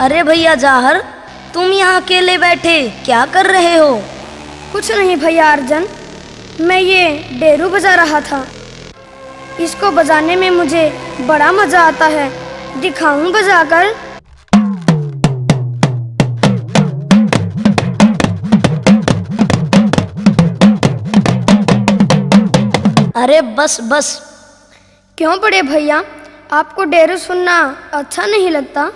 अरे भैया जाहर, तुम यहाँ अकेले बैठे क्या कर रहे हो? कुछ नहीं भैया अर्जन, मैं ये डेरू बजा रहा था। इसको बजाने में मुझे बड़ा मजा आता है। दिखाऊं बजाकर? अरे बस बस। क्यों बड़े भैया, आपको डेरू सुनना अच्छा नहीं लगता?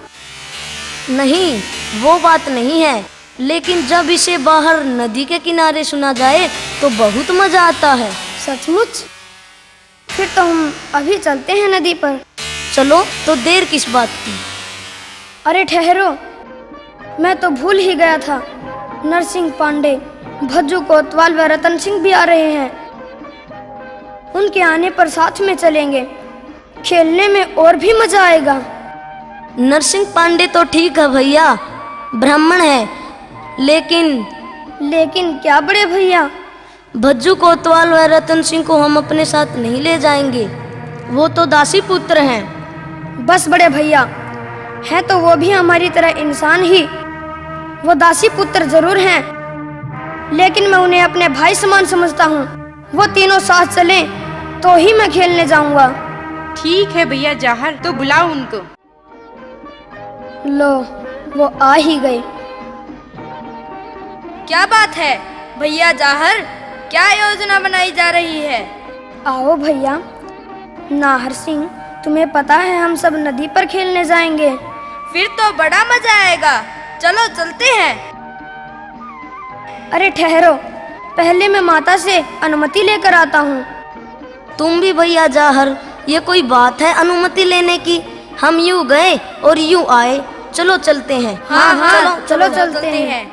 नहीं, वो बात नहीं है, लेकिन जब इसे बाहर नदी के किनारे सुना जाए तो बहुत मजा आता है। सचमुच? फिर तो हम अभी चलते हैं नदी पर। चलो, तो देर किस बात की? अरे ठहरो, मैं तो भूल ही गया था। नरसिंह पांडे, भज्जू कोतवाल व रतन सिंह भी आ रहे हैं। उनके आने पर साथ में चलेंगे, खेलने में और भी मजा आएगा। नरसिंह पांडे तो ठीक है भैया, ब्राह्मण है, लेकिन क्या बड़े भैया? भज्जू कोतवाल व रतन सिंह को हम अपने साथ नहीं ले जाएंगे, वो तो दासी पुत्र हैं। बस बड़े भैया, हैं तो वो भी हमारी तरह इंसान ही। वो दासी पुत्र जरूर हैं, लेकिन मैं उन्हें अपने भाई समान समझता हूँ। वो तीनों साथ चलें तो ही मैं खेलने जाऊंगा। ठीक है भैया जाहर, तो बुलाओ उनको। लो, वो आ ही गए। क्या बात है भैया जाहर, क्या योजना बनाई जा रही है? आओ भैया। नाहर सिंह, तुम्हें पता है हम सब नदी पर खेलने जाएंगे। फिर तो बड़ा मजा आएगा, चलो चलते हैं। अरे ठहरो, पहले मैं माता से अनुमति लेकर आता हूँ। तुम भी भैया जाहर, ये कोई बात है अनुमति लेने की? हम यूं गए और यूं आए, चलो चलते हैं। हाँ, चलो चलते हैं।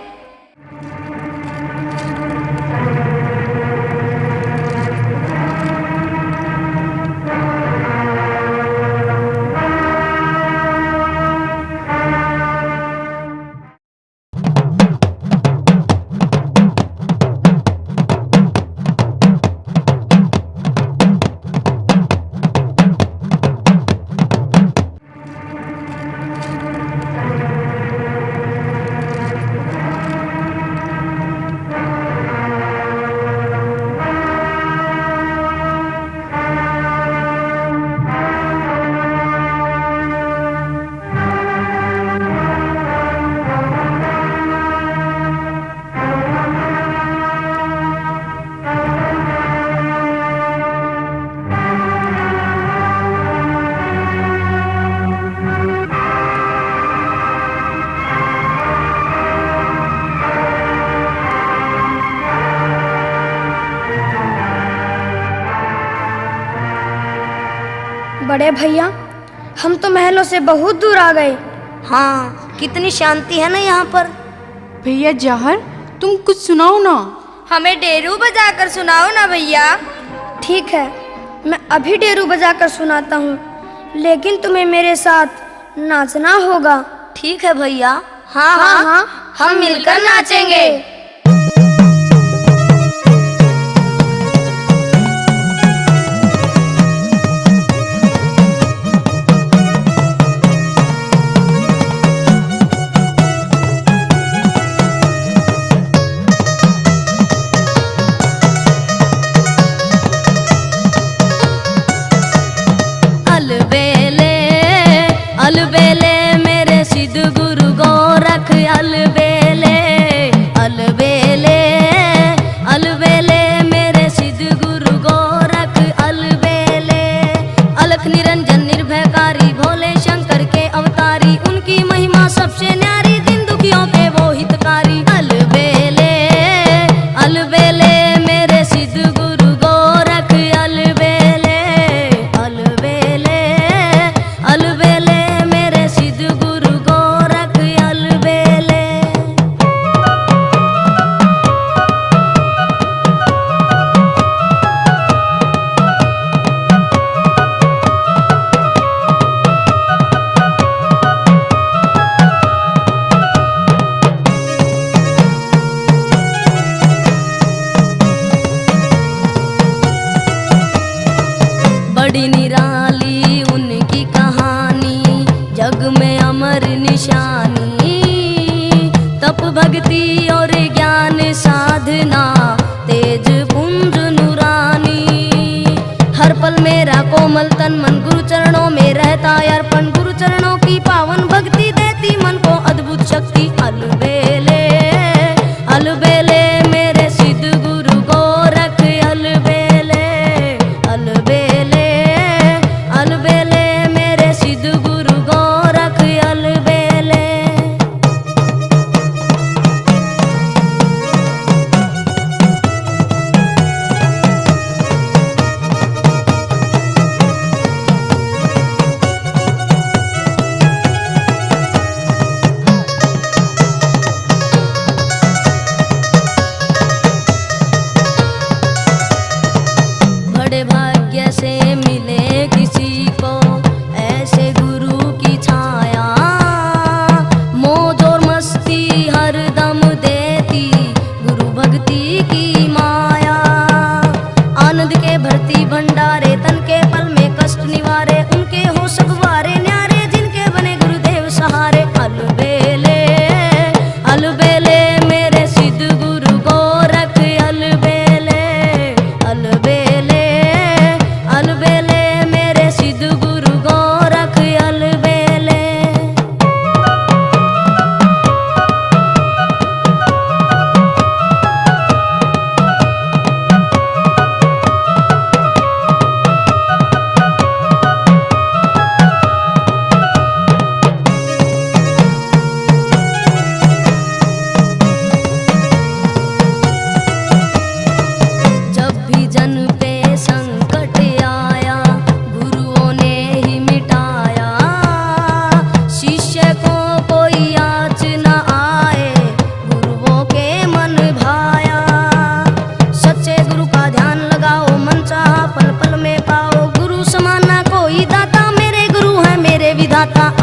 बड़े भैया, हम तो महलों से बहुत दूर आ गए। हाँ, कितनी शांति है ना यहाँ पर। भैया जाहर, तुम कुछ सुनाओ ना। हमें डेरू बजाकर सुनाओ ना भैया। ठीक है, मैं अभी डेरू बजाकर सुनाता हूँ, लेकिन तुम्हें मेरे साथ नाचना होगा। ठीक है भैया। हाँ हाँ, हम मिलकर नाचेंगे। अलबेले मेरे सिद्ध गुरु गोरख, अलबेले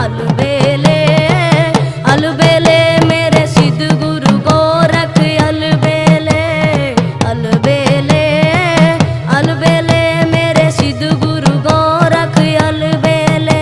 अलबेले अलबेले मेरे सिद्ध गुरु गोरख अलबेले अलबेले अलबेले मेरे सिद्ध गुरु गोरख अलबेले।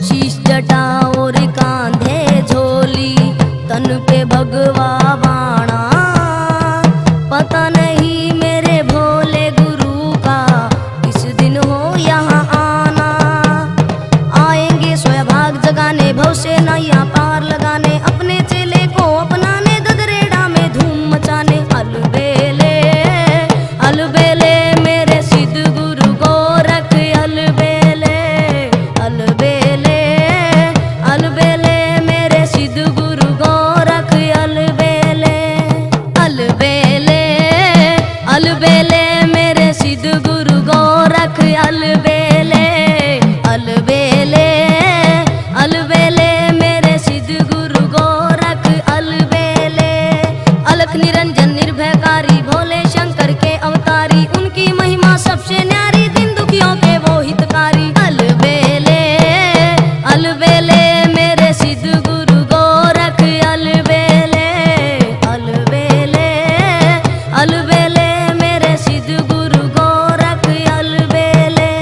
शीश जटा और कांधे झोली तन पे भगवा बाणा, पता नहीं मेरे भोले गुरु का किस दिन हो यहाँ आना। आएंगे स्वयं भाग जगाने भव से नैया पार लगाने, अपने चेले को अपनाने ददरेड़ा में धूम मचाने। अलबेले अलबेले मेरे सिद्ध गुरु गोरख अलबेले अलबेले अलबेले मेरे सिद्ध गुरु गोरख अलबेले अलबेले अलबेले मेरे सिद्ध गुरु गोरख अलबेले अलबेले अलबेले मेरे सिद्ध गुरु गोरख अलबेले। अलख निरंजन निर्भयकारी भोले शंकर के अवतारी, उनकी महिमा सबसे न्यारी, दिन दुखियों के वो हितकारी। अलबेले अलबेले मेरे सिद्ध गुरु गोरख अलबेले अलबेले अलबेले मेरे सिद्ध गुरु गोरख अलबेले।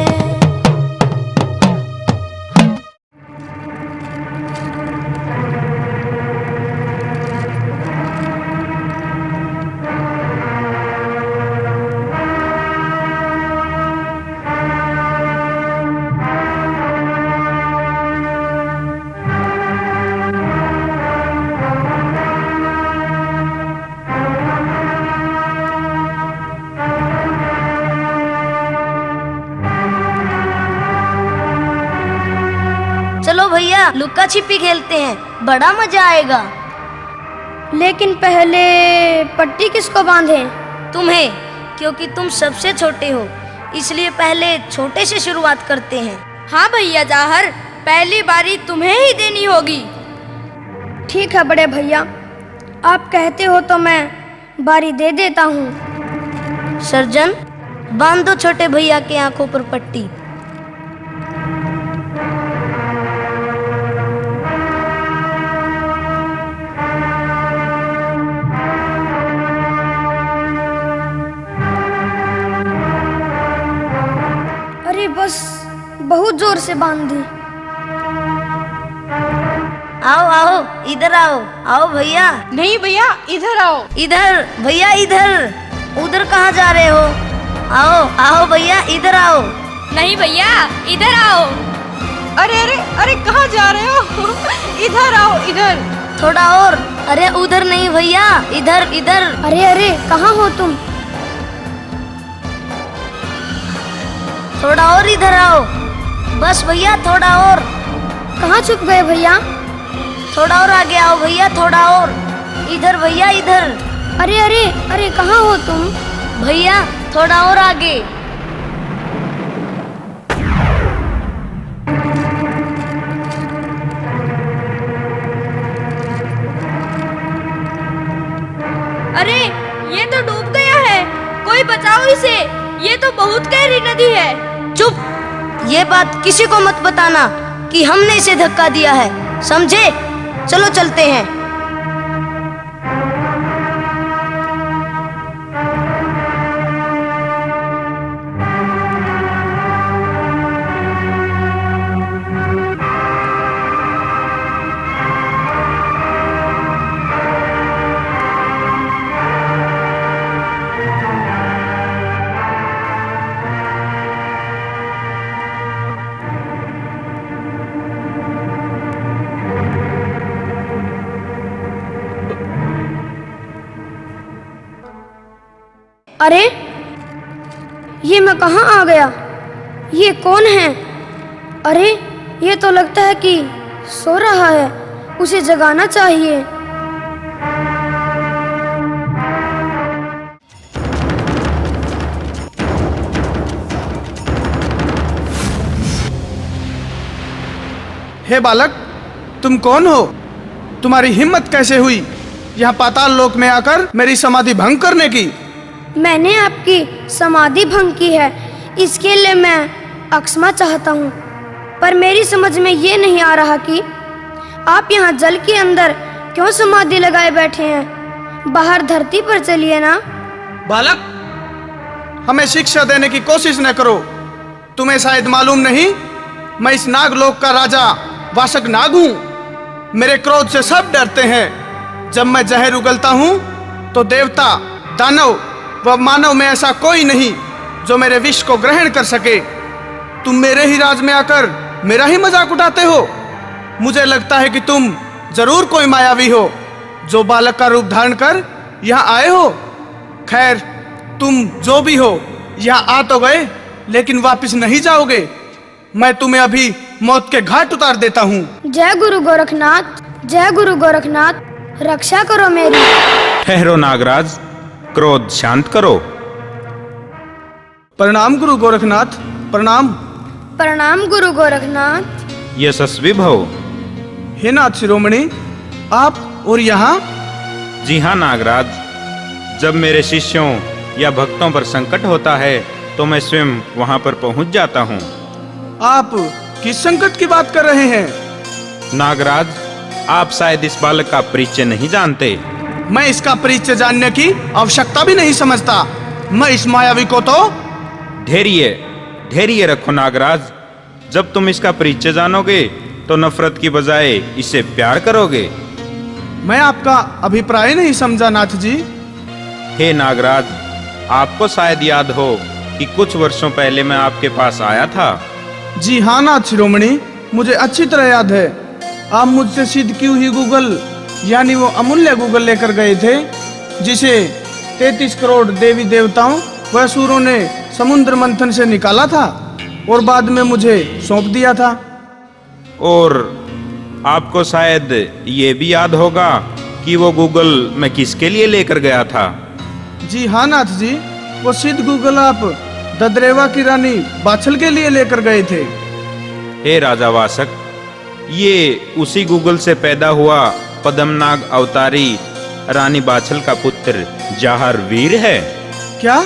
चलो भैया लुक्का छिपी खेलते हैं, बड़ा मजा आएगा। लेकिन पहले पट्टी किसको बांधे? तुम्हें, क्योंकि तुम सबसे छोटे हो, इसलिए पहले छोटे से शुरुआत करते हैं। हाँ भैया जाहर, पहली बारी तुम्हें ही देनी होगी। ठीक है बड़े भैया, आप कहते हो तो मैं बारी दे देता हूँ। सर्जन बांध दो छोटे भैया के आंखों पर पट्टी। अरे बस बहुत जोर से बांध दी। आओ आओ इधर आओ, आओ भैया। नहीं भैया, इधर आओ। इधर भैया इधर, उधर कहाँ जा रहे हो? आओ आओ भैया इधर आओ। नहीं भैया, इधर आओ। अरे अरे अरे कहाँ जा रहे हो? इधर आओ इधर। थोड़ा और। अरे उधर नहीं भैया, इधर इधर। अरे अरे कहाँ हो तुम? थोड़ा और इधर आओ। बस भैया थोड़ा और। कहाँ छुप गए भैया? थोड़ा और आगे आओ भैया, थोड़ा और। इधर भैया इधर। अरे अरे अरे कहाँ हो तुम? भैया थोड़ा और आगे। अरे ये तो डूब गया है, कोई बचाओ इसे, ये तो बहुत गहरी नदी है। चुप, ये बात किसी को मत बताना कि हमने इसे धक्का दिया है, समझे? चलो चलते हैं। अरे ये मैं कहाँ आ गया? ये कौन है? अरे ये तो लगता है कि सो रहा है, उसे जगाना चाहिए। हे बालक, तुम कौन हो? तुम्हारी हिम्मत कैसे हुई यहाँ पाताल लोक में आकर मेरी समाधि भंग करने की? मैंने आपकी समाधि भंग की है, इसके लिए मैं अक्षमा चाहता हूँ। पर मेरी समझ में ये नहीं आ रहा कि आप यहाँ जल के अंदर क्यों समाधि लगाए बैठे हैं? बाहर धरती पर चलिए ना। बालक, हमें शिक्षा देने की कोशिश न करो। तुम्हें शायद मालूम नहीं, मैं इस नागलोक का राजा वासक नाग हूँ। मेरे क्रोध से सब डरते हैं। जब मैं जहर उगलता हूँ तो देवता, दानव व मानव में ऐसा कोई नहीं जो मेरे विष को ग्रहण कर सके। तुम मेरे ही राज में आकर मेरा ही मजाक उठाते हो। मुझे लगता है कि तुम जरूर कोई मायावी हो जो बालक का रूप धारण कर यहाँ आए हो। खैर, तुम जो भी हो, यहाँ आ तो गए लेकिन वापस नहीं जाओगे। मैं तुम्हें अभी मौत के घाट उतार देता हूँ। जय गुरु गोरखनाथ, जय गुरु गोरखनाथ, रक्षा करो मेरी। ठहरो नागराज, क्रोध शांत करो। प्रणाम गुरु गोरखनाथ, प्रणाम। प्रणाम गुरु गोरखनाथ। यशस्वी भव। हे नाथ शिरोमणि, आप और यहाँ? जी हाँ नागराज, जब मेरे शिष्यों या भक्तों पर संकट होता है तो मैं स्वयं वहां पर पहुंच जाता हूँ। आप किस संकट की बात कर रहे हैं? नागराज, आप शायद इस बालक का परिचय नहीं जानते। मैं इसका परिचय जानने की आवश्यकता भी नहीं समझता। मैं इस मायावी को तो धैर्य रखो नागराज। जब तुम इसका परिचय जानोगे तो नफरत की बजाय इसे प्यार करोगे। मैं आपका अभिप्राय नहीं समझा नाथ जी। हे नागराज, आपको शायद याद हो कि कुछ वर्षों पहले मैं आपके पास आया था। जी हाँ नाथ शिरोमणि, मुझे अच्छी तरह याद है। आप मुझसे सिद्ध की हुई गूगल यानी वो अमूल्य गूगल लेकर गए थे जिसे 33 करोड़ देवी देवताओं व असुरों ने समुद्र मंथन से निकाला था और बाद में मुझे सौंप दिया था। और आपको शायद ये भी याद होगा कि वो गूगल मैं किसके लिए लेकर गया था। जी हाँ नाथ जी, वो सिद्ध गूगल आप ददरेवा की रानी बाछल के लिए लेकर गए थे। हे राजा वासक, ये उसी गूगल से पैदा हुआ पद्मनाग अवतारी रानी बाछल का पुत्र जाहर वीर है। क्या?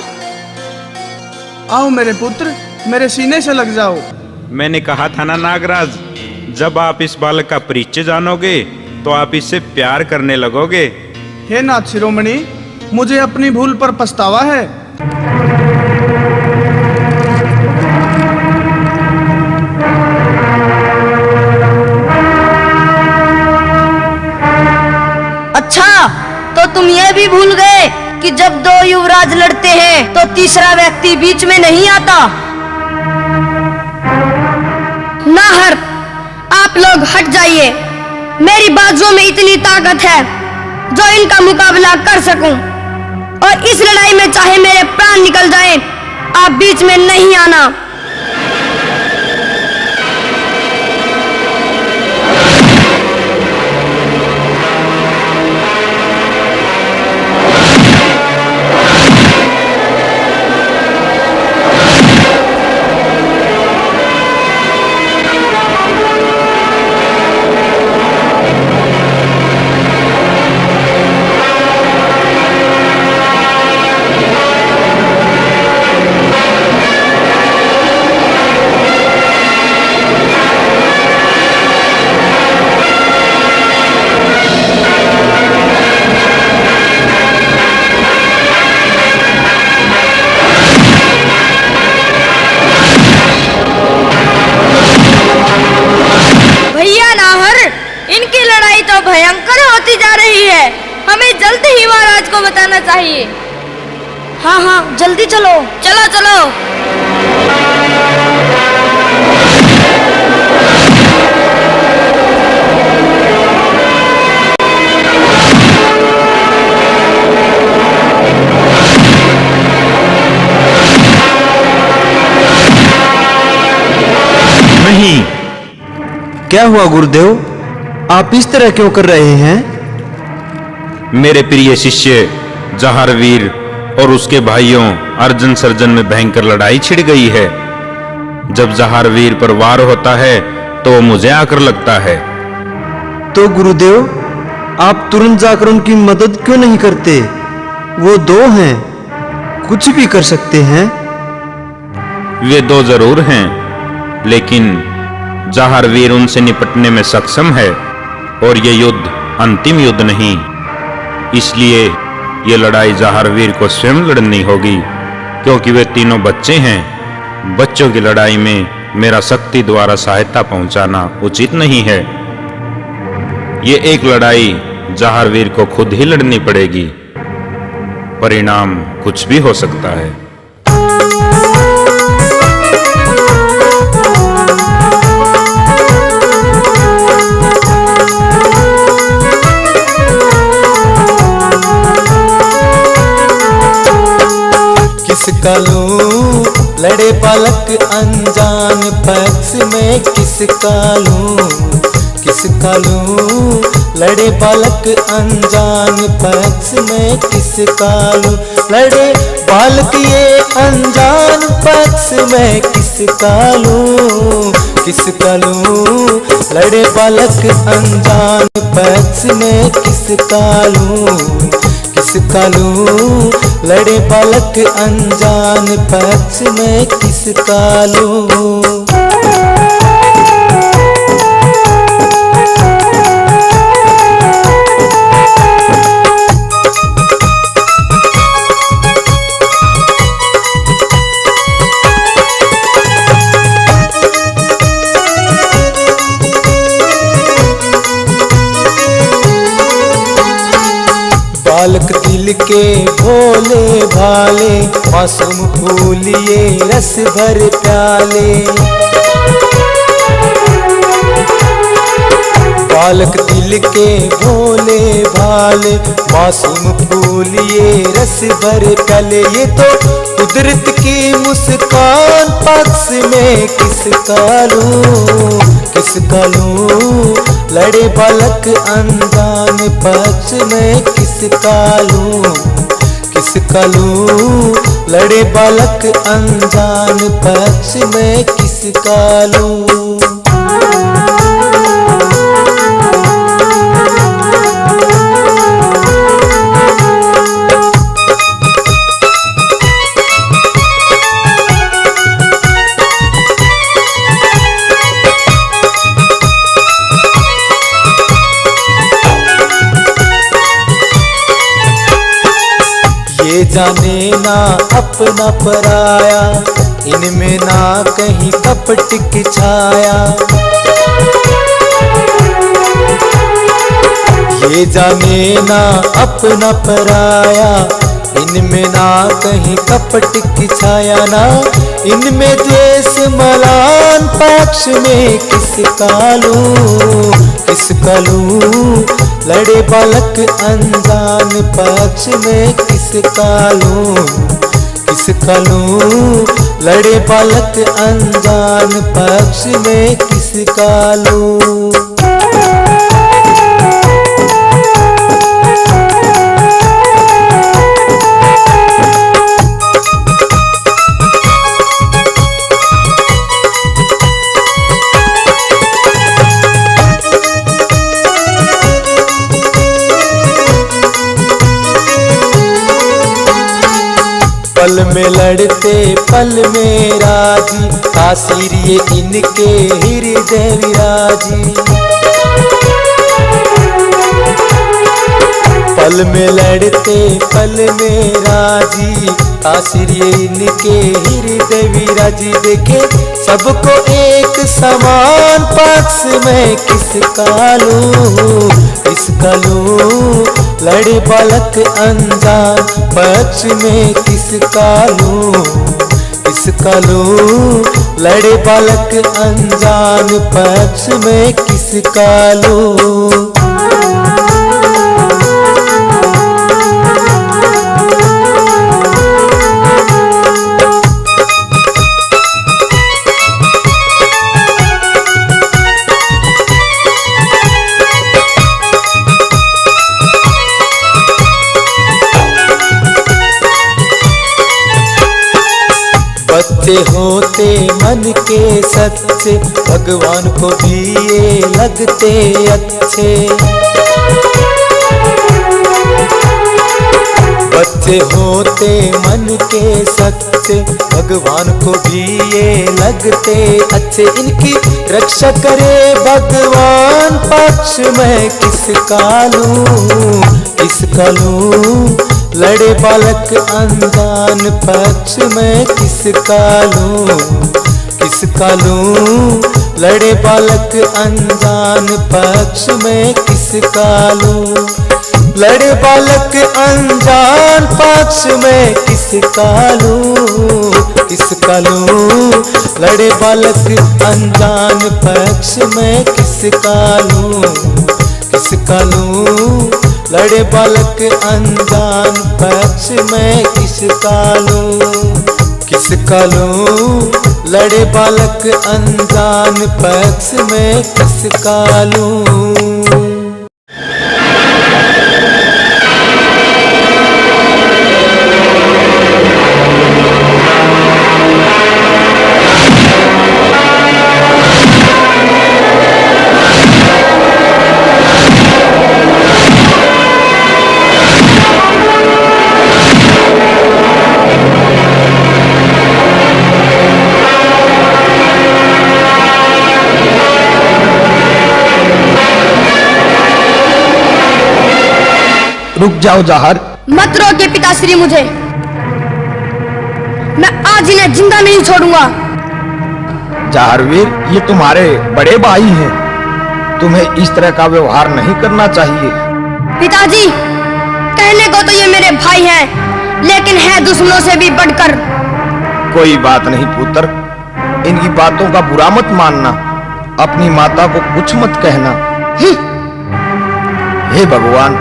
आओ मेरे पुत्र, मेरे सीने से लग जाओ। मैंने कहा था ना नागराज, जब आप इस बालक का परिचय जानोगे तो आप इससे प्यार करने लगोगे। हे नाथ शिरोमणि, मुझे अपनी भूल पर पछतावा है। अच्छा, तो तुम ये भी भूल गए कि जब दो युवराज लड़ते हैं तो तीसरा व्यक्ति बीच में नहीं आता। नाहर, आप लोग हट जाइए। मेरी बाजुओं में इतनी ताकत है जो इनका मुकाबला कर सकूं, और इस लड़ाई में चाहे मेरे प्राण निकल जाएं, आप बीच में नहीं आना। भयंकर होती जा रही है। हमें जल्द ही महाराज को बताना चाहिए। हाँ हाँ, जल्दी चलो। चलो चलो। नहीं, क्या हुआ गुरुदेव? आप इस तरह क्यों कर रहे हैं? मेरे प्रिय शिष्य जहारवीर और उसके भाइयों अर्जुन सर्जन में भयंकर लड़ाई छिड़ गई है। जब जहारवीर पर वार होता है तो वो मुझे आकर लगता है। तो गुरुदेव, आप तुरंत जाकर उनकी मदद क्यों नहीं करते? वो दो हैं, कुछ भी कर सकते हैं। वे दो जरूर हैं, लेकिन जहारवीर उनसे निपटने में सक्षम है और ये युद्ध अंतिम युद्ध नहीं। इसलिए ये लड़ाई जहारवीर को स्वयं लड़नी होगी, क्योंकि वे तीनों बच्चे हैं। बच्चों की लड़ाई में मेरा शक्ति द्वारा सहायता पहुंचाना उचित नहीं है। ये एक लड़ाई जहारवीर को खुद ही लड़नी पड़ेगी। परिणाम कुछ भी हो सकता है। किसका लूं लड़े बालक अनजान पक्ष में, किसका लूं लड़े बालक अनजान पक्ष में, किसका लूं लड़े बालक ये अनजान पक्ष में, किसका लूं लड़े बालक अनजान पक्ष में, किसका लूं लड़े बालक अनजान पक्ष में, किसका लूं। बालक दिल के भोले भाले, मासूम फूल ये रस भर प्याले। बालक दिल के भोले भाले, मासूम फूल ये रस भर प्याले। ये तो कुदरत की मुस्कान पक्ष में, किसका लूं लड़े बालक अनजान पक्ष में, किसका लूं लड़े बालक अनजान पक्ष में, किसका लूं। ये जाने ना अपना पराया, इनमें ना कहीं कपट की छाया। ये जाने ना अपना पराया, इनमें ना कहीं कपट की छाया। ना इनमें द्वेष मलान पक्ष में, किसका लूं लड़े बालक अनजान पक्ष में, किसका लूं लड़े बालक अनजान पक्ष में, किसका लूं। पल में लड़ते पल में राजी, तासीर ये इनके हृदय विराजी। पल में लड़ते पल में राजी, तासीर ये इनके हृदय विराजी। देखे सबको एक समान पक्ष में, किसका लूं लड़े बालक अनजान पक्ष में, किसका लूं लड़े बालक अनजान पक्ष में, किसका लूं। बच्चे होते मन के सच्चे, भगवान को भी ये लगते अच्छे। बच्चे होते मन के सच्चे, भगवान को भी ये लगते अच्छे। इनकी रक्षा करे भगवान, पक्ष में किसका लूं, लड़े बालक अनजान, पक्ष में किसका लूं, लड़े बालक अनजान, पक्ष में किसका लूं, लड़े बालक अनजान, पक्ष में किसका लूं, लड़े बालक अनजान, पक्ष में किसका लूं, लड़े बालक अनजान, पक्ष में किसका लूं, लड़े बालक अनजान, पक्ष में किसका लूं। रुक जाओ जाहर। मत रोके पिताश्री मुझे, मैं आज इन्हें जिंदा नहीं छोड़ूंगा। जाहरवीर, ये तुम्हारे बड़े भाई हैं, तुम्हें इस तरह का व्यवहार नहीं करना चाहिए। पिताजी, कहने को तो ये मेरे भाई हैं, लेकिन है दुश्मनों से भी बढ़कर। कोई बात नहीं पुत्र, इनकी बातों का बुरा मत मानना, अपनी माता को कुछ मत कहना। हे भगवान,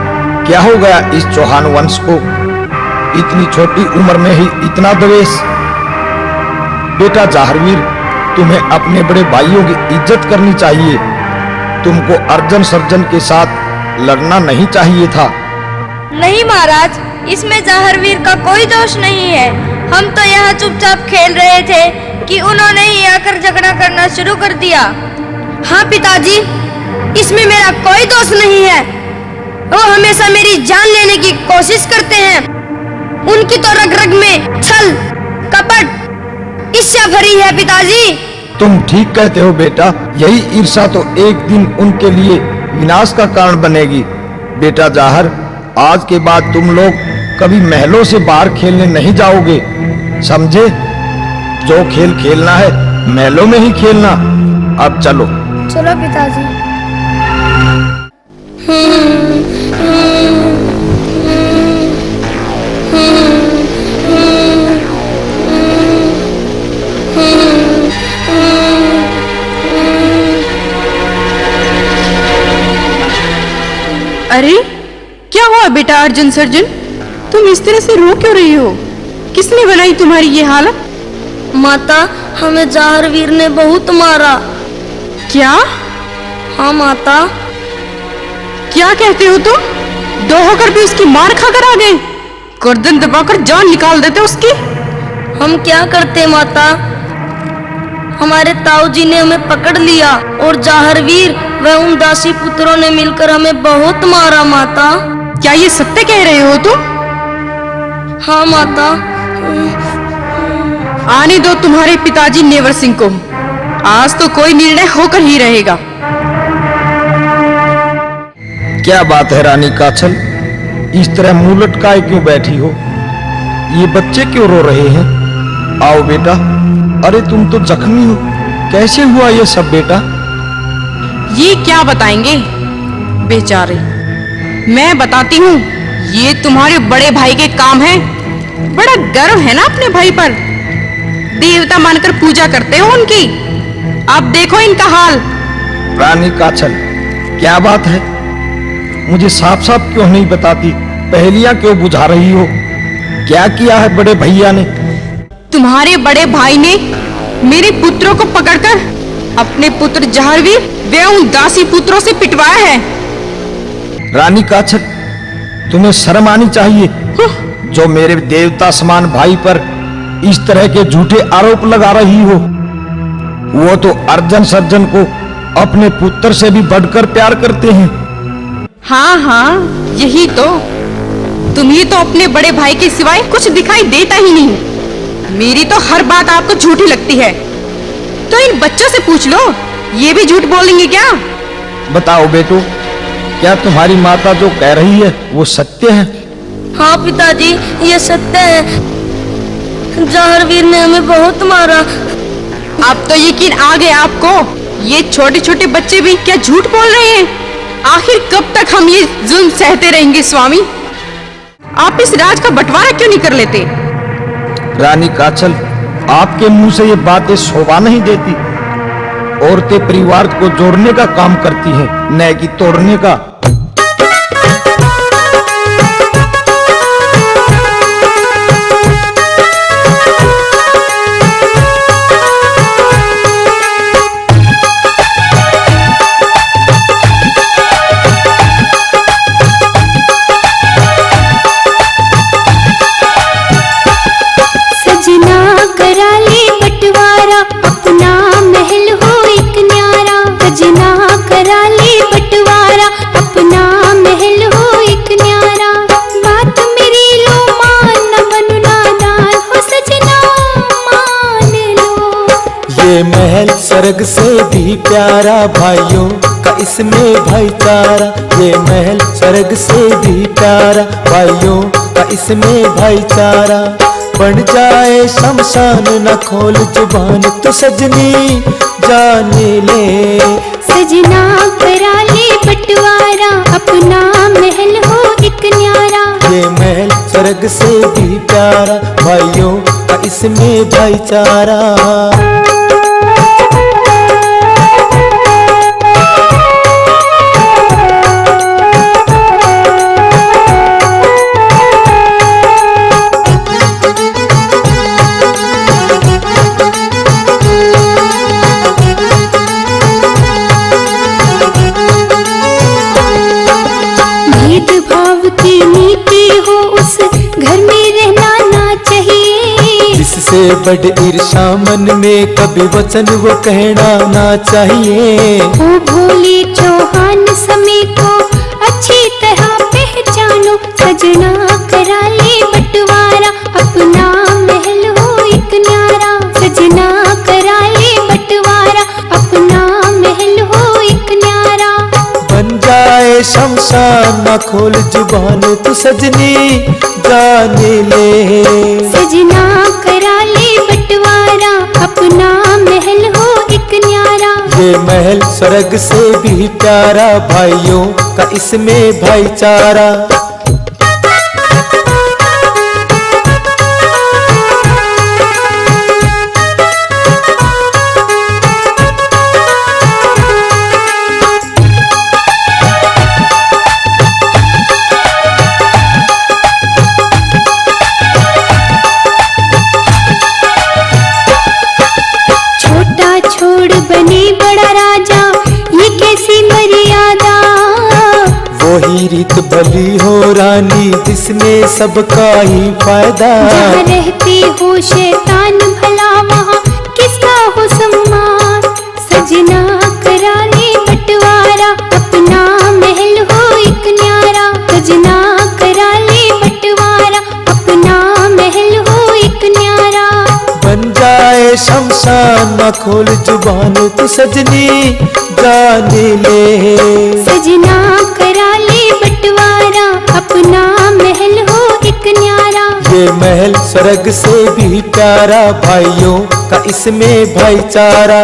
क्या हो गया इस चौहान वंश को, इतनी छोटी उम्र में ही इतना द्वेष। बेटा जाहरवीर, तुम्हें अपने बड़े भाइयों की इज्जत करनी चाहिए, तुमको अर्जुन सर्जन के साथ लड़ना नहीं चाहिए था। नहीं महाराज, इसमें जाहरवीर का कोई दोष नहीं है। हम तो यहाँ चुपचाप खेल रहे थे कि उन्होंने ही आकर झगड़ा करना शुरू कर दिया। हाँ पिताजी, इसमें मेरा कोई दोष नहीं है। वो हमेशा मेरी जान लेने की कोशिश करते हैं। उनकी तो रग रग में छल, कपट, ईर्ष्या भरी है पिताजी। तुम ठीक कहते हो बेटा, यही ईर्ष्या तो एक दिन उनके लिए विनाश का कारण बनेगी। बेटा जाहर, आज के बाद तुम लोग कभी महलों से बाहर खेलने नहीं जाओगे, समझे? जो खेल खेलना है महलों में ही खेलना। अब चलो। चलो पिताजी। अरे क्या हुआ बेटा अर्जुन सर्जन, तुम इस तरह से रो क्यों रही हो? किसने बनाई तुम्हारी ये हालत? माता, हमें जाहरवीर ने बहुत मारा। क्या? हाँ माता। क्या कहते हो तुम? दो होकर भी उसकी मार खाकर आ गए? गर्दन दबाकर जान निकाल देते उसकी। हम क्या करते माता, हमारे ताऊ जी ने हमें पकड़ लिया और जाहरवीर व उन दासी पुत्रों ने मिलकर हमें बहुत मारा माता। क्या ये सत्य कह रहे हो तुम? हाँ माता। आने दो तुम्हारे पिताजी नेवर सिंह को, आज तो कोई निर्णय होकर ही रहेगा। क्या बात है रानी काछल, इस तरह मुंह लटकाए क्यों बैठी हो? ये बच्चे क्यों रो रहे हैं? आओ बेटा। अरे तुम तो जख्मी हो, कैसे हुआ ये सब बेटा? ये क्या बताएंगे बेचारे, मैं बताती हूँ। ये तुम्हारे बड़े भाई के काम है। बड़ा गर्व है ना अपने भाई पर, देवता मानकर पूजा करते हो उनकी। अब देखो इनका हाल। रानी काछल, क्या बात है? मुझे साफ साफ क्यों नहीं बताती? पहेलियां क्यों बुझा रही हो? क्या किया है बड़े भैया ने? तुम्हारे बड़े भाई ने मेरे पुत्रों को पकड़कर अपने पुत्र जाहरवीर वे उन दासी पुत्रों से पिटवाया है। रानी काछल, तुम्हें शर्म आनी चाहिए, जो मेरे देवता समान भाई पर इस तरह के झूठे आरोप लगा रही हो? वो तो अर्जुन सर्जन को अपने पुत्र से भी बढ़कर प्यार करते हैं। हाँ हाँ, यही तो। तुम्हें तो अपने बड़े भाई के सिवाय कुछ दिखाई देता ही नहीं। मेरी तो हर बात आपको झूठी लगती है। तो इन बच्चों से पूछ लो, ये भी झूठ बोलेंगे क्या? बताओ बेटो, क्या तुम्हारी माता जो कह रही है वो सत्य है? हाँ पिताजी, ये सत्य है। जाहरवीर ने हमें बहुत मारा। अब तो यकीन आ गया आपको। ये छोटे छोटे बच्चे भी क्या झूठ बोल रहे हैं? आखिर कब तक हम ये जुल्म सहते रहेंगे स्वामी? आप इस राज का बंटवारा क्यों नहीं कर लेते? रानी काछल, आपके मुंह से ये बातें शोभा नहीं देती। औरतें परिवार को जोड़ने का काम करती हैं, न कि तोड़ने का। महल स्वर्ग से भी प्यारा, भाइयों का इसमें भाईचारा। ये महल स्वर्ग से भी प्यारा, भाइयों का इसमें भाईचारा। बन जाए शमशान न खोल जुबान तो सजनी जान ले। सजना करा ले बंटवारा, अपना महल हो एक न्यारा। ये महल स्वर्ग से भी प्यारा, भाइयों का इसमें भाईचारा। जिससे बड़ ईर्षा मन में कभी वचन वो कहना ना चाहिए। ओ भोले चौहान समय को अच्छी तरह पहचानो। सजना करा ले बंटवारा, अपना महल हो एक न्यारा। सजना करा ले बंटवारा, अपना महल हो एक न्यारा। बन जाए शमशान न खोल जुबान तू सजनी जान ले। सजना करा ले बंटवारा, अपना महल हो एक न्यारा। ये महल स्वर्ग से भी प्यारा, भाइयों का इसमें भाईचारा। वही रीत भली हो रानी, जिसमें सबका ही फायदा। जहाँ रहते हो शैतान भला, वहाँ किसका हो सम्मान। सजना करा ले बंटवारा, अपना महल हो एक न्यारा। सजना करा ले बंटवारा, अपना महल हो एक न्यारा। बन जाए शमशान न खोल जुबान तू सजनी जान ले। सजना करा ले बंटवारा, अपना महल हो एक न्यारा। ये महल स्वर्ग से भी प्यारा, भाइयों का इसमें भाईचारा।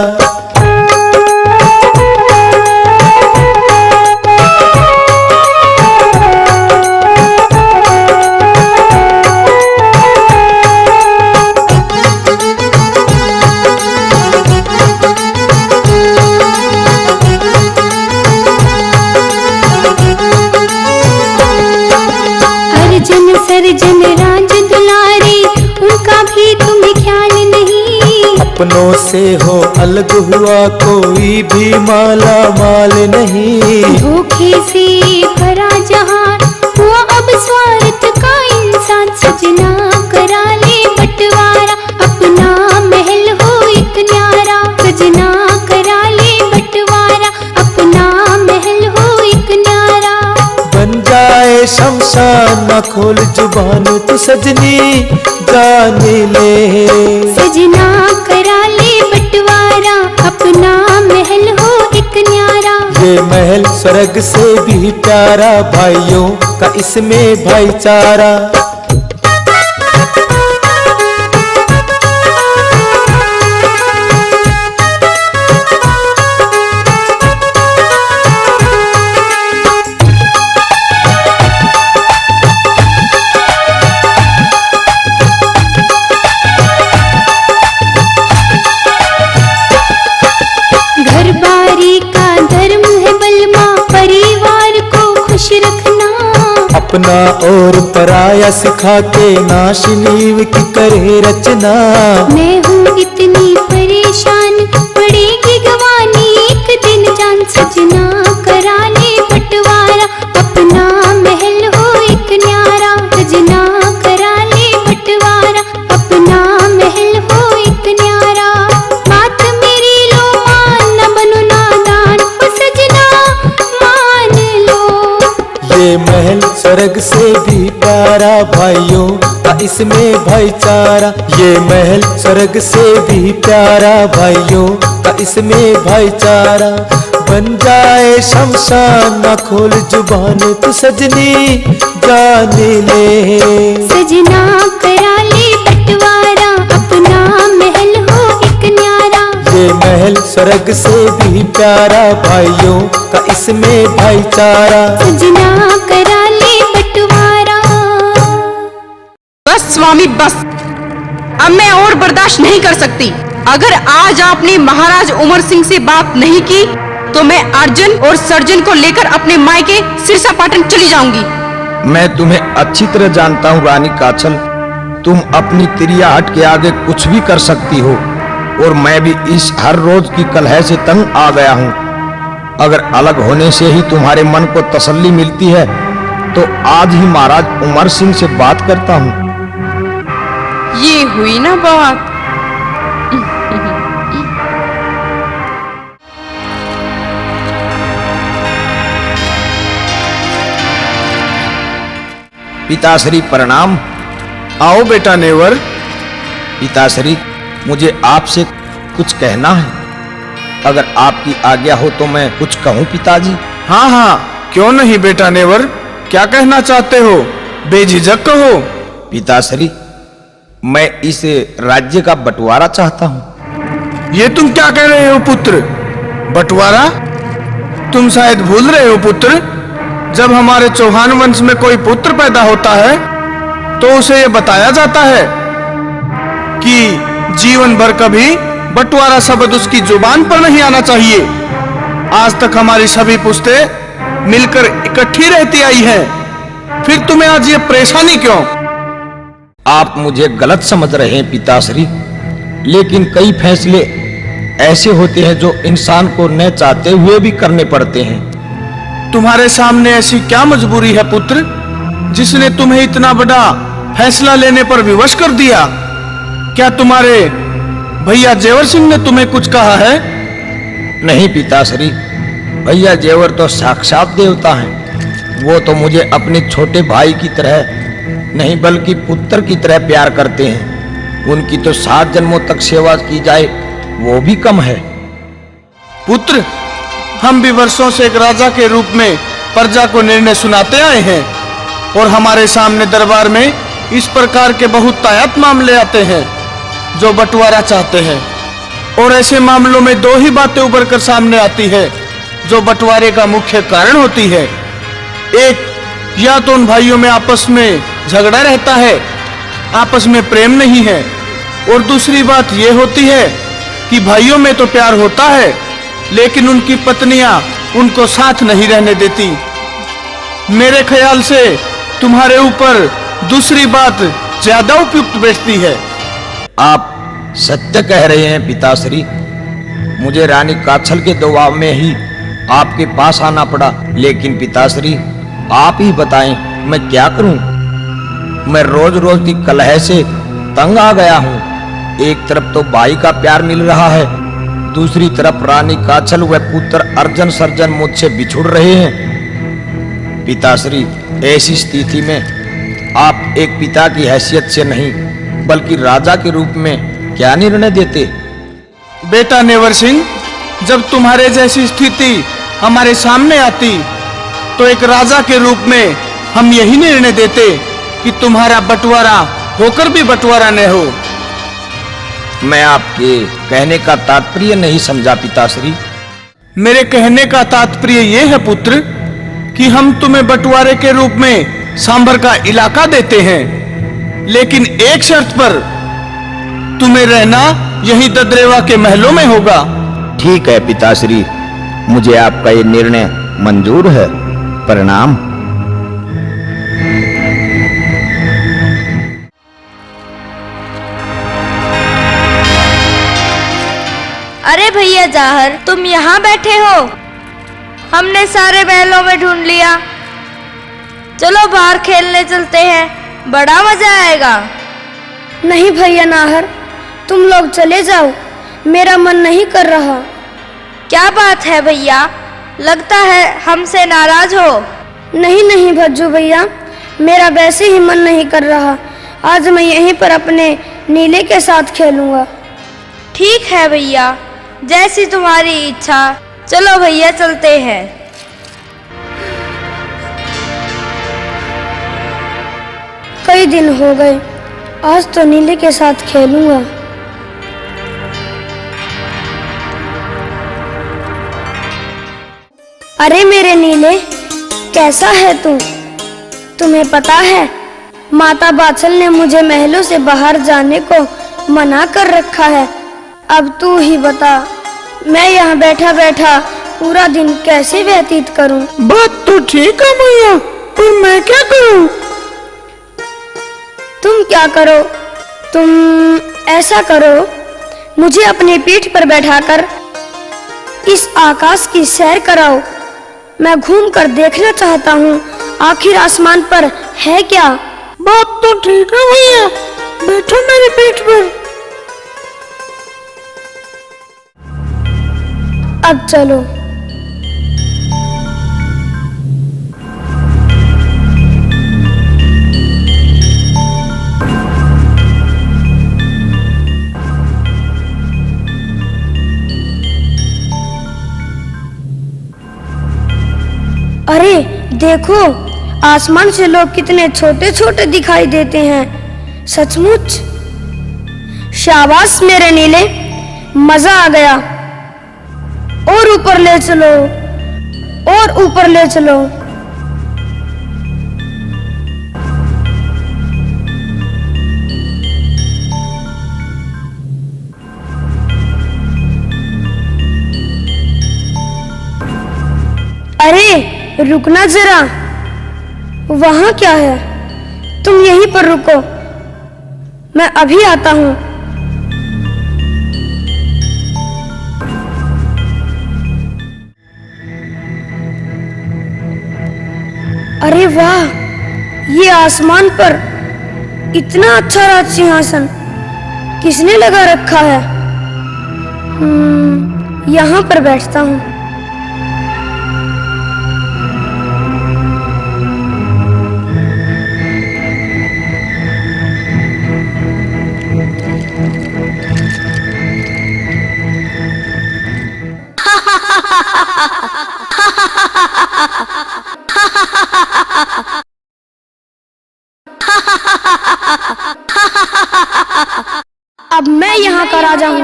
सर्जन राज दुलारे, उनका भी तुम्हें ख्याल नहीं। अपनों से हो अलग हुआ कोई भी माला माल नहीं। धोखे से भरा जहां हुआ अब स्वार्थ का इंसान। सजना करा ले बंटवारा, न खोल जुबान तू सजनी जान ले। सजना करा ले बंटवारा, अपना महल हो एक न्यारा। ये महल स्वर्ग से भी प्यारा, भाइयों का इसमें भाईचारा। घर बारी का धर्म है बलमा, परिवार को खुश रखना। अपना और पराया सिखा के नाश नीव की करे रचना। मैं हूँ इतनी परेशान, पड़ेगी गवानी एक दिन जान। सजना करा ले बंटवारा, अपना महल हो एक न्यारा। सजना करा ले बंटवारा, अपना महल हो एक न्यारा। बात मेरी लो मान, न बनो नादान, ओ सजना मान लो। ये महल स्वर्ग से भी प्यारा, भाइयों का इसमें भाईचारा। ये महल स्वर्ग से भी प्यारा, भाइयों का इसमें भाईचारा। बन जाए शमशान न खोल जुबान तू सजनी जान ले। सजना करा ले बंटवारा, अपना महल हो एक न्यारा। ये महल स्वर्ग से भी प्यारा, भाइयों का इसमें भाईचारा। सजना करा ले बंटवारा। बस स्वामी बस, अब मैं और बर्दाश्त नहीं कर सकती। अगर आज आपने महाराज उमर सिंह से बात नहीं की तो मैं अर्जुन और सर्जन को लेकर अपने मायके सिरसा पाटन चली जाऊंगी। मैं तुम्हें अच्छी तरह जानता हूँ रानी काछल, तुम अपनी तिरियाहट के आगे कुछ भी कर सकती हो, और मैं भी इस हर रोज की कलह से तंग आ गया हूँ। अगर अलग होने से ही तुम्हारे मन को तसल्ली मिलती है तो आज ही महाराज उमर सिंह से बात करता हूँ। ये हुई ना बात। पिताश्री प्रणाम। आओ बेटा नेवर। पिताश्री, मुझे आपसे कुछ कहना है, अगर आपकी आज्ञा हो तो मैं कुछ कहूँ पिताजी। हाँ हाँ, क्यों नहीं बेटा नेवर, क्या कहना चाहते हो, बेझिझक कहो। पिताश्री, मैं इस राज्य का बंटवारा चाहता हूँ। ये तुम क्या कह रहे हो पुत्र? बंटवारा? तुम शायद भूल रहे हो पुत्र, जब हमारे चौहान वंश में कोई पुत्र पैदा होता है तो उसे ये बताया जाता है कि जीवन भर कभी बंटवारा शब्द उसकी जुबान पर नहीं आना चाहिए। आज तक हमारी सभी पुश्तें मिलकर इकट्ठी रहती आई हैं, फिर तुम्हें आज ये परेशानी क्यों? आप मुझे गलत समझ रहे हैं पिताश्री, लेकिन कई फैसले ऐसे होते हैं जो इंसान को न चाहते हुए भी करने पड़ते हैं। तुम्हारे सामने ऐसी क्या मजबूरी है पुत्र, जिसने तुम्हें इतना बड़ा फैसला लेने पर विवश कर दिया? क्या तुम्हारे भैया जेवर सिंह ने तुम्हें कुछ कहा है? नहीं पिताश्री, भैया जेवर तो साक्षात देवता हैं। वो तो मुझे अपने छोटे भाई की तरह नहीं बल्कि पुत्र की तरह प्यार करते हैं। उनकी तो 7 जन्मों तक सेवा की जाए वो भी कम है। पुत्र, हम भी वर्षों से एक राजा के रूप में प्रजा को निर्णय सुनाते आए हैं, और हमारे सामने दरबार में इस प्रकार के बहुत तायत मामले आते हैं जो बंटवारा चाहते हैं, और ऐसे मामलों में 2 ही बातें उभर कर सामने आती है जो बंटवारे का मुख्य कारण होती है। एक, या तो उन भाइयों में आपस में झगड़ा रहता है, आपस में प्रेम नहीं है, और दूसरी बात यह होती है कि भाइयों में तो प्यार होता है लेकिन उनकी पत्नियां उनको साथ नहीं रहने देती। मेरे ख्याल से तुम्हारे ऊपर दूसरी बात ज्यादा उपयुक्त बैठती है। आप सत्य कह रहे हैं पिताश्री, मुझे रानी काछल के दबाव में ही आपके पास आना पड़ा। लेकिन पिताश्री, आप ही बताएं मैं क्या करूं? मैं रोज रोज की कलह से तंग आ गया हूं। एक तरफ तो भाई का प्यार मिल रहा है, दूसरी तरफ रानी काछल व पुत्र अर्जुन सर्जन मुझसे बिछुड़ रहे हैं। पिताश्री, ऐसी स्थिति में आप एक पिता की हैसियत से नहीं बल्कि राजा के रूप में क्या निर्णय देते? बेटा नेवर सिंह, जब तुम्हारे जैसी स्थिति हमारे सामने आती तो एक राजा के रूप में हम यही निर्णय देते कि तुम्हारा बंटवारा होकर भी बंटवारा न हो। मैं आपके कहने का तात्पर्य नहीं समझा पिताश्री। मेरे कहने का तात्पर्य यह है पुत्र कि हम तुम्हें बंटवारे के रूप में सांभर का इलाका देते हैं, लेकिन एक शर्त पर, तुम्हें रहना यही ददरेवा के महलों में होगा। ठीक है पिताश्री, मुझे आपका ये निर्णय मंजूर है। प्रणाम। अरे भैया जाहर, तुम यहाँ बैठे हो? हमने सारे महलों में ढूंढ लिया। चलो बाहर खेलने चलते हैं, बड़ा मजा आएगा। नहीं भैया नाहर, तुम लोग चले जाओ, मेरा मन नहीं कर रहा। क्या बात है भैया, लगता है हमसे नाराज हो। नहीं नहीं भज्जू भैया, मेरा वैसे ही मन नहीं कर रहा। आज मैं यहीं पर अपने नीले के साथ खेलूंगा। ठीक है भैया, जैसी तुम्हारी इच्छा। चलो भैया चलते हैं। कई दिन हो गए, आज तो नीले के साथ खेलूंगा। अरे मेरे नीले, कैसा है तू? तुम्हें पता है माता बाछल ने मुझे महलों से बाहर जाने को मना कर रखा है। अब तू ही बता, मैं यहाँ बैठा बैठा पूरा दिन कैसे व्यतीत करूं? बात तो ठीक है भैया, पर मैं क्या करूं? तुम क्या करो? तुम ऐसा करो, मुझे अपनी पीठ पर बैठाकर इस आकाश की सैर कराओ। मैं घूम कर देखना चाहता हूँ आखिर आसमान पर है क्या। बात तो ठीक है भैया, बैठो मेरी पीठ पर। अब चलो। अरे देखो, आसमान से लोग कितने छोटे छोटे दिखाई देते हैं। सचमुच शाबाश मेरे नीले, मजा आ गया। और ऊपर ले चलो, और ऊपर ले चलो। अरे रुकना जरा, वहां क्या है? तुम यहीं पर रुको, मैं अभी आता हूं। अरे वाह, ये आसमान पर इतना अच्छा राज सिंहासन किसने लगा रखा है? यहाँ पर बैठता हूँ। अब मैं यहाँ का राजा हूँ।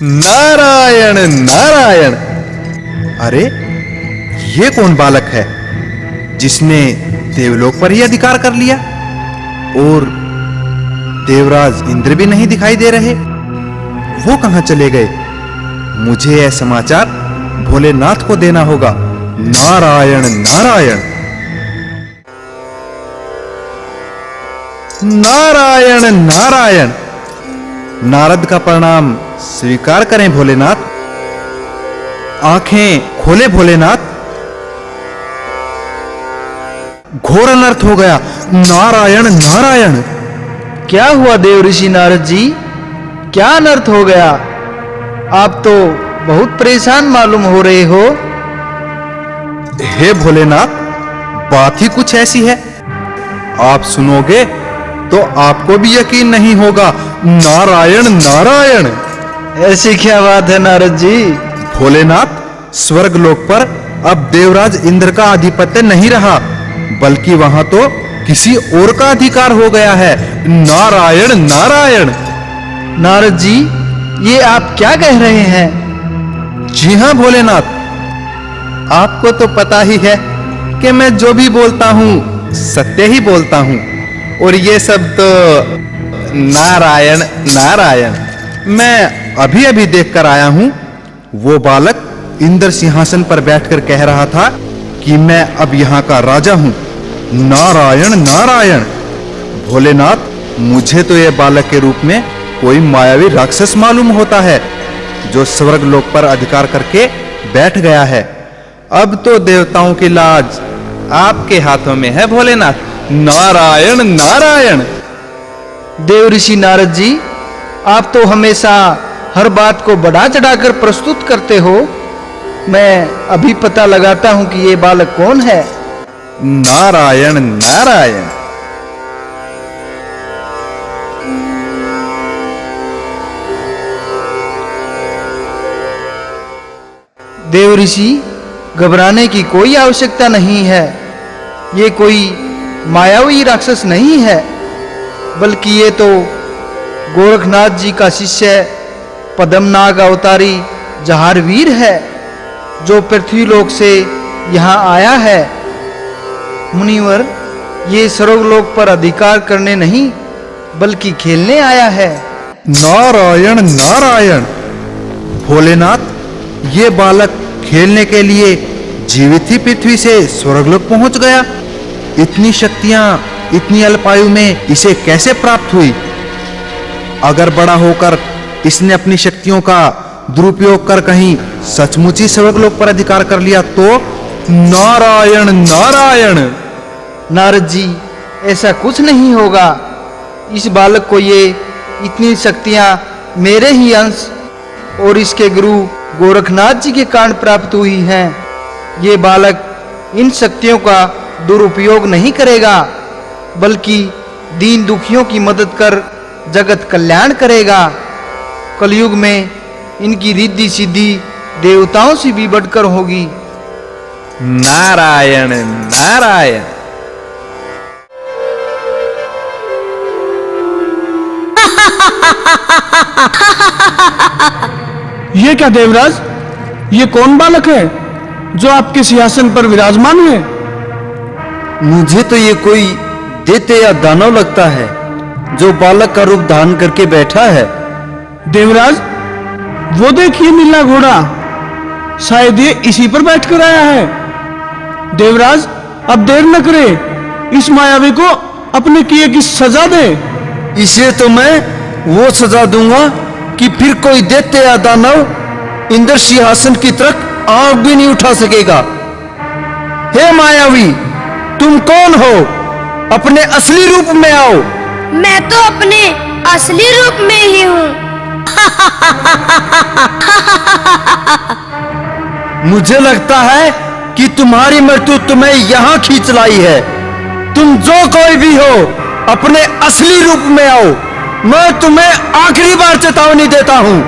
नारायण नारायण। अरे ये कौन बालक है जिसने देवलोक पर ही अधिकार कर लिया? और देवराज इंद्र भी नहीं दिखाई दे रहे, वो कहां चले गए? मुझे यह समाचार भोलेनाथ को देना होगा। नारायण नारायण नारायण नारायण। नारद का प्रणाम स्वीकार करें भोलेनाथ। आंखें खोले भोलेनाथ। घोर अनर्थ हो गया। नारायण नारायण। क्या हुआ देव ऋषि नारद जी, क्या अनर्थ हो गया? आप तो बहुत परेशान मालूम हो रहे हो। हे भोलेनाथ, बात ही कुछ ऐसी है, आप सुनोगे तो आपको भी यकीन नहीं होगा। नारायण नारायण। ऐसी क्या बात है नारद जी? भोलेनाथ, स्वर्ग लोक पर अब देवराज इंद्र का आधिपत्य नहीं रहा, बल्कि वहां तो किसी और का अधिकार हो गया है। नारायण नारायण। नारद जी, ये आप क्या कह रहे हैं? जी हां भोलेनाथ, आपको तो पता ही है कि मैं जो भी बोलता हूं सत्य ही बोलता हूं, और ये सब तो नारायण नारायण। मैं अभी अभी देखकर आया हूं, वो बालक इंद्र सिंहासन पर बैठकर कह रहा था कि मैं अब यहाँ का राजा हूं। नारायण नारायण। भोलेनाथ, मुझे तो यह बालक के रूप में कोई मायावी राक्षस मालूम होता है, जो स्वर्ग लोक पर अधिकार करके बैठ गया है। अब तो देवताओं की लाज आपके हाथों में है भोलेनाथ। नारायण नारायण। देव ऋषि नारद जी, आप तो हमेशा हर बात को बढ़ा चढ़ाकर प्रस्तुत करते हो। मैं अभी पता लगाता हूं कि ये बालक कौन है। नारायण नारायण। देव ऋषि, घबराने की कोई आवश्यकता नहीं है। ये कोई मायावी राक्षस नहीं है, बल्कि ये तो गोरखनाथ जी का शिष्य पद्मनाग अवतारी जहारवीर है, जो पृथ्वीलोक से यहाँ आया है। मुनिवर, ये सर्वलोक पर अधिकार करने नहीं बल्कि खेलने आया है। नारायण नारायण। भोलेनाथ, ये बालक खेलने के लिए जीवित ही पृथ्वी से स्वर्गलोक पहुंच गया। इतनी शक्तियां इतनी अल्पायु में इसे कैसे प्राप्त हुई? अगर बड़ा होकर इसने अपनी शक्तियों का दुरुपयोग कर कहीं सचमुच ही स्वर्गलोक पर अधिकार कर लिया तो? नारायण नारायण। नारद जी, ऐसा कुछ नहीं होगा। इस बालक को ये इतनी शक्तियां मेरे ही अंश और इसके गुरु गोरखनाथ जी के कारण प्राप्त हुई हैं। ये बालक इन शक्तियों का दुरुपयोग नहीं करेगा, बल्कि दीन दुखियों की मदद कर जगत कल्याण करेगा। कलयुग में इनकी रिद्धि सिद्धि देवताओं से भी बढ़कर होगी। नारायण नारायण। ये क्या देवराज, ये कौन बालक है जो आपके सिंहासन पर विराजमान है? मुझे तो ये कोई दैत्य या दानव लगता है, जो बालक का रूप धारण करके बैठा है। देवराज, वो देखिए नीला घोड़ा, शायद ये इसी पर बैठकर आया है। देवराज, अब देर न करे, इस मायावी को अपने किए की सजा दे। इसे तो मैं वो सजा दूंगा कि फिर कोई दैत्य या दानव इंद्र सिंहासन की तरफ आंख भी नहीं उठा सकेगा। हे मायावी, तुम कौन हो? अपने असली रूप में आओ। मैं तो अपने असली रूप में ही हूँ। मुझे लगता है कि तुम्हारी मृत्यु तुम्हें यहाँ खींच लाई है। तुम जो कोई भी हो, अपने असली रूप में आओ। मैं तुम्हें आखिरी बार चेतावनी देता हूँ।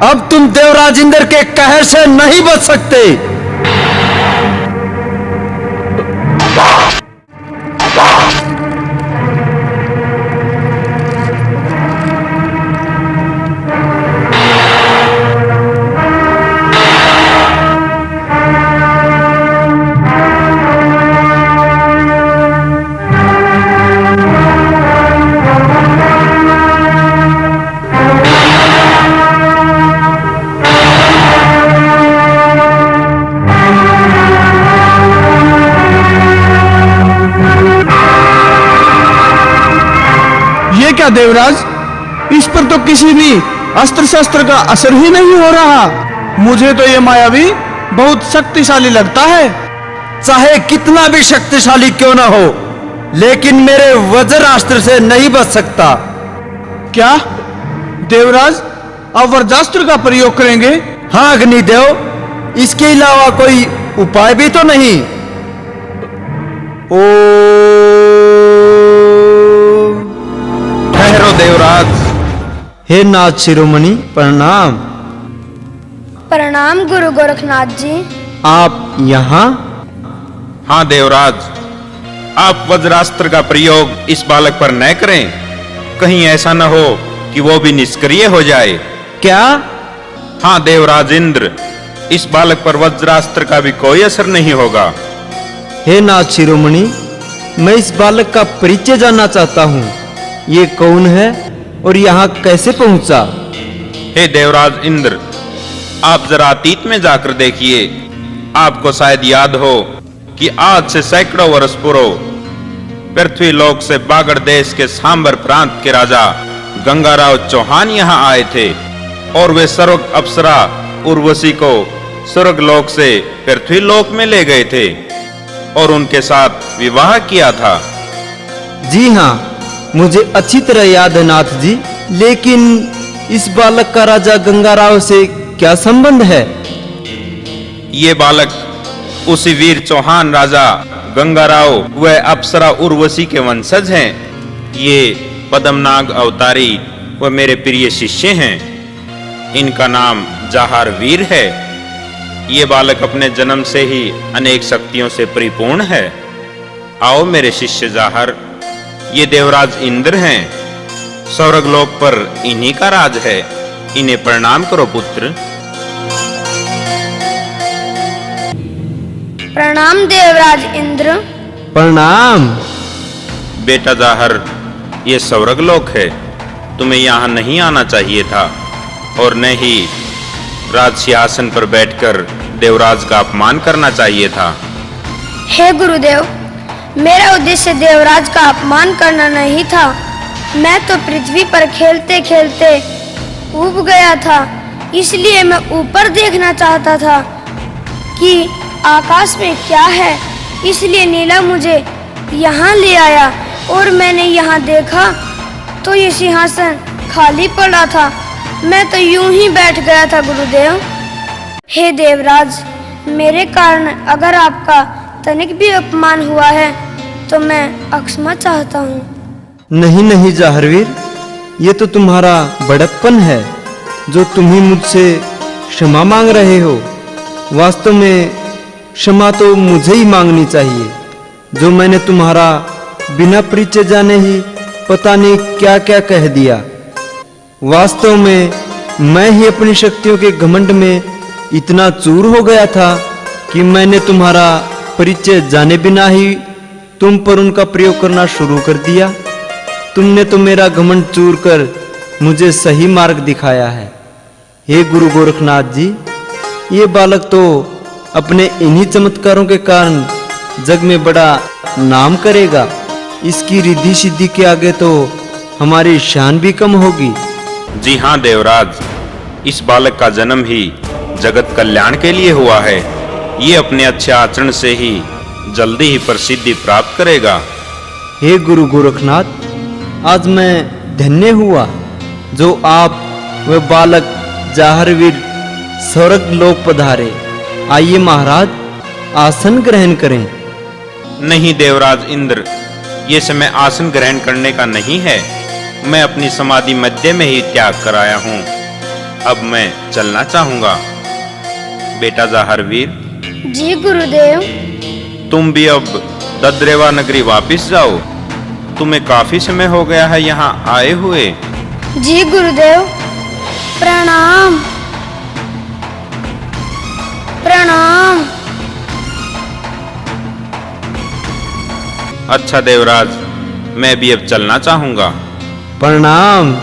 अब तुम देवराज इंद्र के कहर से नहीं बच सकते। क्या देवराज, इस पर तो किसी भी अस्त्र शस्त्र का असर ही नहीं हो रहा। मुझे तो ये मायावी बहुत शक्तिशाली लगता है। चाहे कितना भी शक्तिशाली क्यों ना हो, लेकिन मेरे वज्रास्त्र से नहीं बच सकता। क्या देवराज, अब वज्रास्त्र का प्रयोग करेंगे? हाँ अग्निदेव, इसके अलावा कोई उपाय भी तो नहीं। ओ ठहरो देवराज। हे नाथ शिरोमणि, प्रणाम। प्रणाम गुरु गोरखनाथ जी। आप यहाँ? हाँ देवराज, आप वज्रास्त्र का प्रयोग इस बालक पर न करें। कहीं ऐसा न हो कि वो भी निष्क्रिय हो जाए। क्या? हाँ देवराज इंद्र, इस बालक पर वज्रास्त्र का भी कोई असर नहीं होगा। हे नाथ शिरोमणि, मैं इस बालक का परिचय जानना चाहता हूँ। ये कौन है और यहाँ कैसे पहुँचा? हे देवराज इंद्र, आप जरा अतीत में जाकर देखिए। आपको शायद याद हो कि आज से सैकड़ों वर्ष पूर्व पृथ्वी लोक से बागड़ देश के सांबर प्रांत के राजा गंगाराव चौहान यहाँ आए थे और वे स्वर्ग अप्सरा उर्वशी को स्वर्ग लोक से पृथ्वी लोक में ले गए थे और उनके साथ विवाह किया था। जी हाँ, मुझे अच्छी तरह याद है नाथ जी, लेकिन इस बालक का राजा गंगाराव से क्या संबंध है? ये बालक उसी वीर चौहान राजा गंगाराव व अप्सरा उर्वशी के वंशज हैं। ये पद्मनाग अवतारी व मेरे प्रिय शिष्य हैं। इनका नाम जाहर वीर है। ये बालक अपने जन्म से ही अनेक शक्तियों से परिपूर्ण है। आओ मेरे शिष्य जाहर, ये देवराज इंद्र हैं। स्वर्ग लोक पर इन्हीं का राज है। इन्हें प्रणाम करो पुत्र। प्रणाम देवराज इंद्र। प्रणाम। बेटा जाहर, ये स्वर्ग लोक है। तुम्हें यहाँ नहीं आना चाहिए था और न ही राज सिंहासन पर बैठकर देवराज का अपमान करना चाहिए था। हे गुरुदेव, मेरा उद्देश्य देवराज का अपमान करना नहीं था। मैं तो पृथ्वी पर खेलते खेलते ऊब गया था, इसलिए मैं ऊपर देखना चाहता था कि आकाश में क्या है। इसलिए नीला मुझे यहाँ ले आया और मैंने यहाँ देखा तो ये सिंहासन खाली पड़ा था। मैं तो यूं ही बैठ गया था गुरुदेव। हे देवराज, मेरे कारण अगर आपका तनिक भी अपमान हुआ है तो मैं क्षमा चाहता हूँ। नहीं नहीं जाहरवीर, ये तो तुम्हारा बड़प्पन है जो तुम ही मुझसे क्षमा मांग रहे हो। वास्तव में क्षमा तो मुझे ही मांगनी चाहिए, जो मैंने तुम्हारा बिना परिचय जाने ही पता नहीं क्या क्या कह दिया। वास्तव में मैं ही अपनी शक्तियों के घमंड में इतना चूर हो गया था कि मैंने तुम्हारा परिचय जाने बिना ही तुम पर उनका प्रयोग करना शुरू कर दिया। तुमने तो मेरा घमंड चूर कर मुझे सही मार्ग दिखाया है। हे गुरु गोरखनाथ जी, ये बालक तो अपने इन्हीं चमत्कारों के कारण जग में बड़ा नाम करेगा। इसकी रिद्धि सिद्धि के आगे तो हमारी शान भी कम होगी। जी हाँ देवराज, इस बालक का जन्म ही जगत कल्याण के लिए हुआ है। ये अपने अच्छे आचरण से ही जल्दी ही प्रसिद्धि प्राप्त करेगा। हे गुरु गोरखनाथ, आज मैं धन्य हुआ जो आप व बालक जाहरवीर स्वर्ग लोक पधारे। आइए महाराज, आसन ग्रहण करें। नहीं देवराज इंद्र, ये समय आसन ग्रहण करने का नहीं है। मैं अपनी समाधि मध्य में ही त्याग कर आया हूँ। अब मैं चलना चाहूंगा। बेटा जाहरवीर। जी गुरुदेव। तुम भी अब दद्रेवा नगरी वापिस जाओ। तुम्हें काफी समय हो गया है यहाँ आए हुए। जी गुरुदेव। प्रणाम प्रणाम। अच्छा देवराज, मैं भी अब चलना चाहूंगा। प्रणाम।